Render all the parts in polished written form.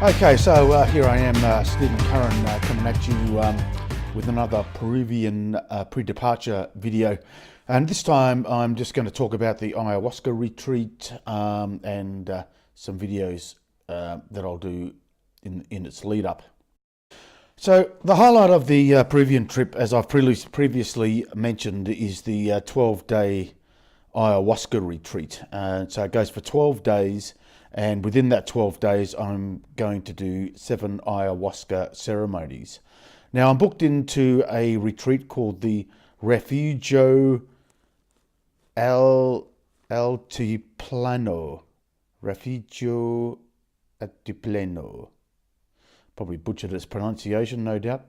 Okay, so here I am, Stephen Curran, coming at you with another Peruvian pre-departure video. And this time I'm just going to talk about the ayahuasca retreat and some videos that I'll do in its lead up. So the highlight of the Peruvian trip, as I've previously mentioned, is the 12-day ayahuasca retreat. So it goes for 12 days. And within that 12 days, I'm going to do 7 ayahuasca ceremonies. Now, I'm booked into a retreat called the REFUGIO ALTIPLANO. REFUGIO ALTIPLANO. Probably butchered its pronunciation, no doubt.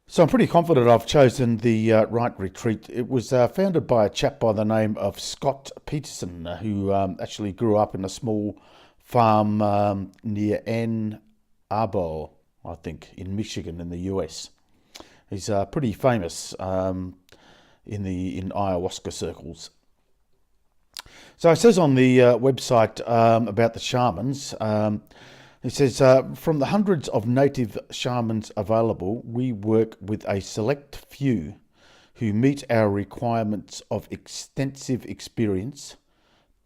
So I'm pretty confident I've chosen the right retreat. It was founded by a chap by the name of Scott Petersen, who actually grew up in a small farm near Ann Arbor, I think, in Michigan in the US. He's pretty famous in ayahuasca circles. So it says on the website about the shamans, it says, from the hundreds of native shamans available, we work with a select few who meet our requirements of extensive experience,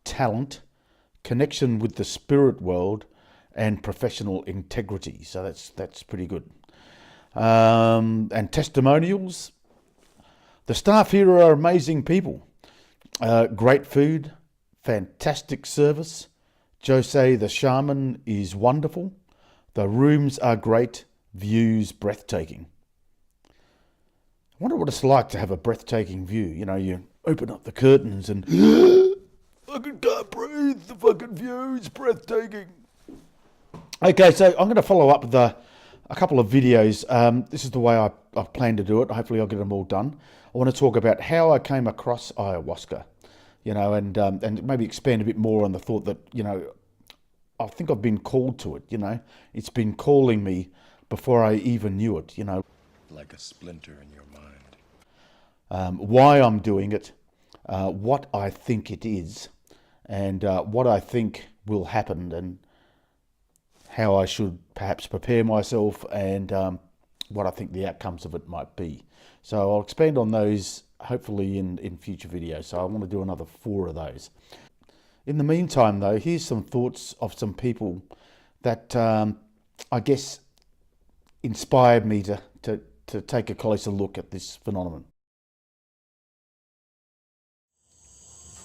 talent, connection with the spirit world, and professional integrity. So that's pretty good. And testimonials. The staff here are amazing people. Great food, fantastic service. Jose the shaman is wonderful. The rooms are great, views breathtaking. I wonder what it's like to have a breathtaking view. You know, you open up the curtains and fucking can't breathe. The fucking view is breathtaking. Okay, so I'm going to follow up with a couple of videos. This is the way I've planned to do it. Hopefully I'll get them all done. I want to talk about how I came across ayahuasca, you know, and maybe expand a bit more on the thought that, you know, I think I've been called to it, you know. It's been calling me before I even knew it, you know. Like a splinter in your mind. Why I'm doing it, what I think it is, and what I think will happen, and how I should perhaps prepare myself, and what I think the outcomes of it might be. So I'll expand on those hopefully in future videos. So I want to do another 4 of those. In the meantime, though, here's some thoughts of some people that I guess inspired me to take a closer look at this phenomenon.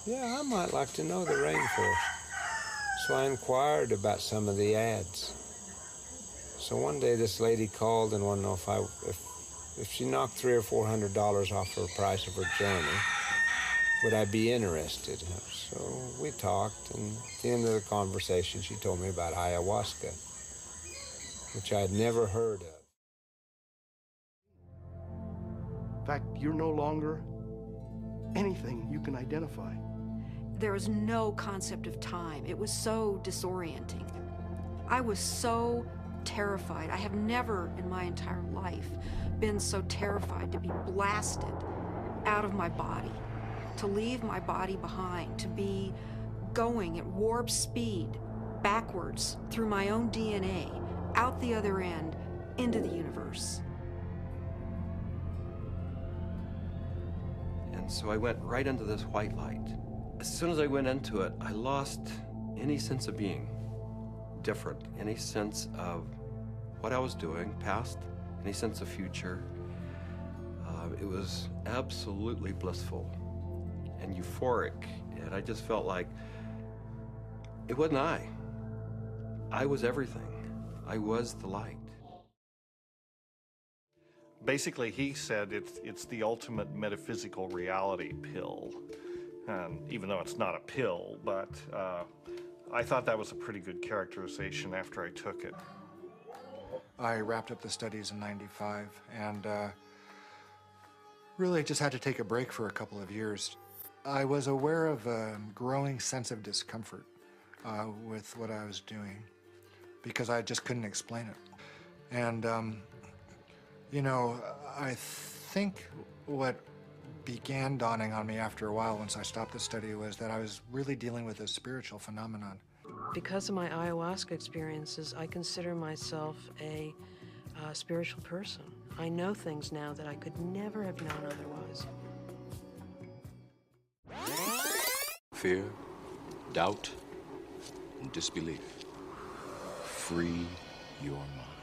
Yeah, I might like to know the rainforest. So I inquired about some of the ads. So one day this lady called and wanted to know if she knocked $300 or $400 off her price of her journey, would I be interested? So we talked, and at the end of the conversation, she told me about ayahuasca, which I had never heard of. In fact, you're no longer anything you can identify. There was no concept of time. It was so disorienting. I was so terrified. I have never in my entire life been so terrified to be blasted out of my body, to leave my body behind, to be going at warp speed backwards through my own DNA, out the other end, into the universe. And so I went right into this white light. As soon as I went into it, I lost any sense of being different, any sense of what I was doing, past, any sense of future. It was absolutely blissful and euphoric, and I just felt like it wasn't I. I was everything. I was the light. Basically, he said it's the ultimate metaphysical reality pill. And even though it's not a pill, but I thought that was a pretty good characterization after I took it. I wrapped up the studies in '95 and really just had to take a break for a couple of years. I was aware of a growing sense of discomfort with what I was doing because I just couldn't explain it. And, you know, I think what began dawning on me after a while once I stopped the study was that I was really dealing with a spiritual phenomenon. Because of my ayahuasca experiences, I consider myself a spiritual person. I know things now that I could never have known otherwise. Fear, doubt, and disbelief. Free your mind.